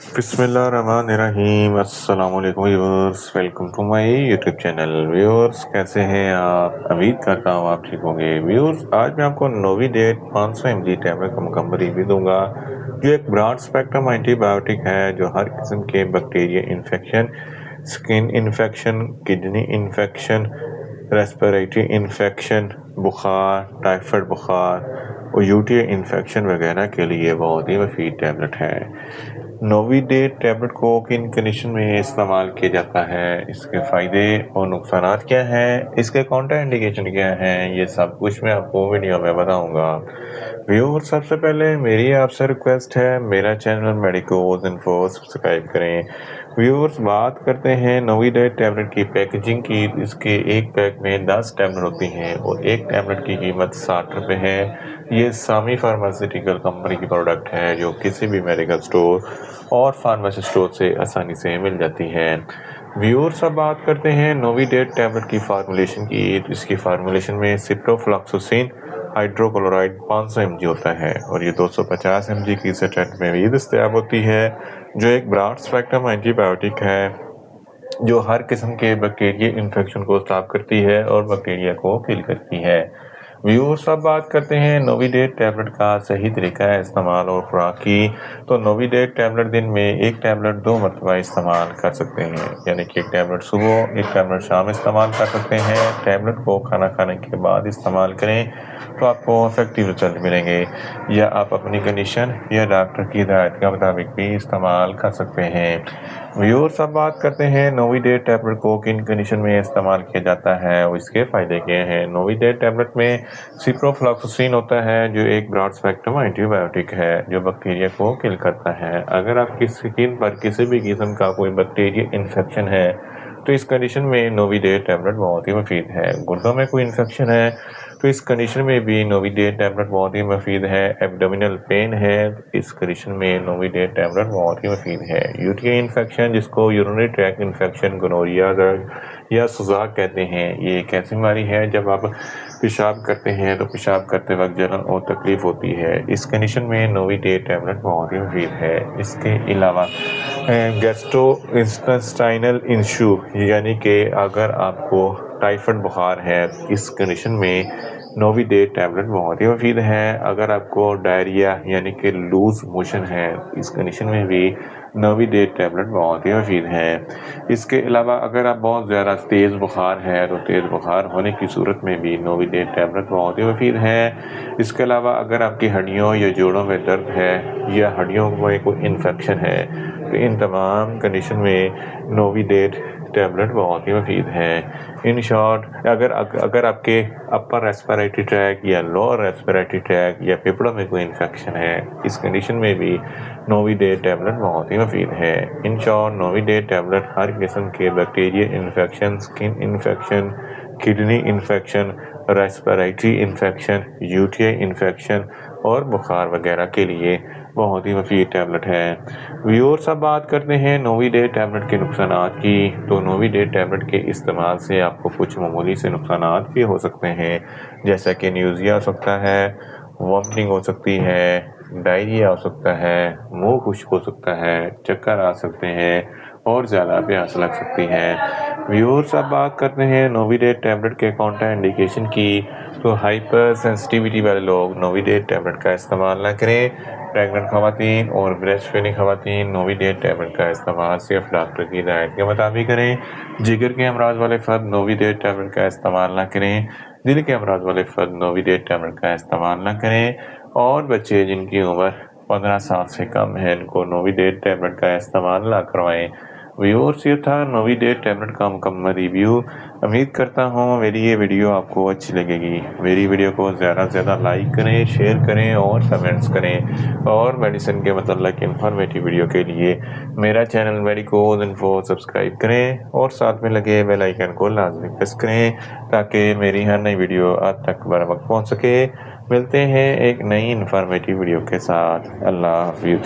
बिस्मिल्लाहिर्रहमानिर्रहीम। अस्सलाम वालेकुम viewers, welcome to my YouTube channel. Viewers कैसे हैं आप? उम्मीद करता हूँ आप ठीक होंगे। व्यूअर्स आज मैं आपको नोविडेट 500 mg टैबलेट का मुकम्मल रिव्यू दूंगा, जो एक ब्रॉड स्पेक्ट्रम एंटीबायोटिक है जो हर किस्म के bacteria infection, skin infection, kidney infection, respiratory infection, बुखार, टाइफाइड बुखार और यूटीआई इन्फेक्शन वगैरह के लिए बहुत ही मुफीद टैबलेट है। नोविडेट टैबलेट को किन कंडीशन में इस्तेमाल किया जाता है, इसके फ़ायदे और नुकसान क्या हैं, इसके काउंटर इंडिकेशन क्या हैं, ये सब कुछ मैं आपको वीडियो में बताऊंगा। व्यूअर सबसे पहले मेरी आपसे रिक्वेस्ट है, मेरा चैनल मेडिकोज इन्फो सब्सक्राइब करें। व्यूअर्स बात करते हैं नोविडेट टैबलेट की पैकेजिंग की। इसके एक पैक में 10 टैबलेट होती हैं और एक टैबलेट की कीमत 60 रुपये है। ये सामी फार्मास्यूटिकल कंपनी की प्रोडक्ट है जो किसी भी मेडिकल स्टोर और फार्मेसी स्टोर से आसानी से मिल जाती है। व्यूअर्स अब बात करते हैं नोविडेट टैबलेट की फार्मूलेशन की। इसकी फार्मूलेशन में सिप्रोफ्लॉक्सासिन हाइड्रोक्लोराइड 500 mg होता है और ये 250 mg की सेटेट में भी दस्तयाब होती है, जो एक ब्रॉड स्पेक्ट्रम एंटीबायोटिक है जो हर किस्म के बैक्टीरिया इन्फेक्शन को स्टॉप करती है और बैक्टीरिया को किल करती है। व्यूअर्स अब बात करते हैं नोविडेट टैबलेट का सही तरीका है इस्तेमाल और खुराक की। तो नोविडेट टैबलेट दिन में एक टैबलेट 2 मरतबा इस्तेमाल कर सकते हैं, यानी कि एक टैबलेट सुबह, एक टैबलेट शाम इस्तेमाल कर सकते हैं। टैबलेट को खाना खाने के बाद इस्तेमाल करें तो आपको इफेक्टिव रिजल्ट मिलेंगे, या आप अपनी कंडीशन या डॉक्टर की हिदायत के मुताबिक भी इस्तेमाल कर सकते हैं। व्यूअर्स अब बात करते हैं नोविडेट टैबलेट को किन कंडीशन में इस्तेमाल किया जाता है और इसके फ़ायदे क्या हैं। नोविडेट टैबलेट में सिप्रोफ्लॉक्सासिन होता है जो एक ब्रॉड स्पेक्ट्रम एंटीबायोटिक है जो बैक्टीरिया को किल करता है। अगर आपकी स्किन पर किसी भी किस्म का कोई बैक्टीरिया इन्फेक्शन है तो इस कंडीशन में नोविडेट टैबलेट बहुत ही मुफीद है। गुर्दों में कोई इन्फेक्शन है तो इस कंडीशन में भी नोविडेट टैबलेट बहुत ही मुफीद है। एब्डोमिनल पेन है, इस कंडीशन में नोविडेट टैबलेट बहुत ही मुफीद है। यूटीआई इन्फेक्शन, जिसको यूरिनरी ट्रैक्ट इन्फेक्शन, गोनोरिया या सुजाक कहते हैं, ये एक ऐसी बीमारी है जब आप पेशाब करते हैं तो पेशाब करते वक्त जलन और तकलीफ होती है। इस कंडीशन में नोविडेट टैबलेट बहुत ही मुफीद है। इसके अलावा गैस्ट्रो इंटेस्टाइनल इशू, यानी कि अगर आपको टाइफाइड बुखार है, इस कंडीशन में नोविडेट टैबलेट बहुत ही मुफीद है। अगर आपको डायरिया यानी कि लूज मोशन है, इस कंडीशन में भी नोविडेट टैबलेट बहुत ही मुफीद है। इसके अलावा अगर आप बहुत ज़्यादा तेज़ बुखार है तो तेज़ बुखार होने की सूरत में भी नोविडेट टैबलेट बहुत ही मुफीद है। इसके अलावा अगर आपकी हड्डियों या जोड़ों में दर्द है या हड्डियों में कोई इन्फेक्शन है तो इन तमाम कंडीशन में नोविडेट टैबलेट बहुत ही मुफीद है। इन शॉर्ट, अगर आपके अपर रेस्पिरेटरी ट्रैक या लोअर रेस्पिरेटरी ट्रैक या फेफड़ों में कोई इन्फेक्शन है, इस कंडीशन में भी नोविडेट टैबलेट बहुत ही मुफीद है। इन शॉर्ट, नोविडेट टैबलेट हर किस्म के bacteria infection, skin infection, kidney infection, respiratory infection, UTI infection और बुखार वगैरह के लिए बहुत ही मुफीद टैबलेट है। व्यूअर्स अब बात करते हैं नोविडेट टैबलेट के नुकसानात की। तो नोविडेट टैबलेट के इस्तेमाल से आपको कुछ मामूली से नुकसानात भी हो सकते हैं, जैसा कि न्यूज़िया हो सकता है, वॉमिटिंग हो सकती है, डायरिया हो सकता है, मुंह खुश्क हो सकता है, चक्कर आ सकते हैं और ज़्यादा प्यास लग सकती है। व्यूअर्स अब बात करते हैं नोविडेट टैबलेट के काउंटर इंडिकेशन की। तो हाइपर सेंसिटिविटी वाले लोग नोविडेट टैबलेट का इस्तेमाल ना करें। प्रेग्नेंट खवातीन और ब्रेस्ट फीडिंग खवातीन नोविडेट टैबलेट का इस्तेमाल सिर्फ डॉक्टर की हिदायत के मुताबिक करें। जिगर के अमराज वाले फ़र्द नोविडेट टैबलेट का इस्तेमाल ना करें। दिल के अमराज वाले फ़र्द नोविडेट टैबलेट का इस्तेमाल ना करें। और बच्चे जिनकी उम्र 15 साल से कम है, इनको नोविडेट टैबलेट का इस्तेमाल ना करवाएं। व्यूअर्स, ये था नोविडेट टैबलेट का मुकम्मल रिव्यू। उम्मीद करता हूँ मेरी ये वीडियो आपको अच्छी लगेगी। मेरी वीडियो को ज़्यादा से ज़्यादा लाइक करें, शेयर करें और कमेंट्स करें। और मेडिसिन के मतलब इंफॉर्मेटिव वीडियो के लिए मेरा चैनल मेडिकोज इन्फो सब्सक्राइब करें और साथ में लगे बेल आइकन को लाजमी प्रेस करें ताकि मेरी हर नई वीडियो आप तक बर वक्त पहुँच सके। मिलते हैं एक नई इंफॉर्मेटिव वीडियो के साथ। अल्लाह हाफिज़।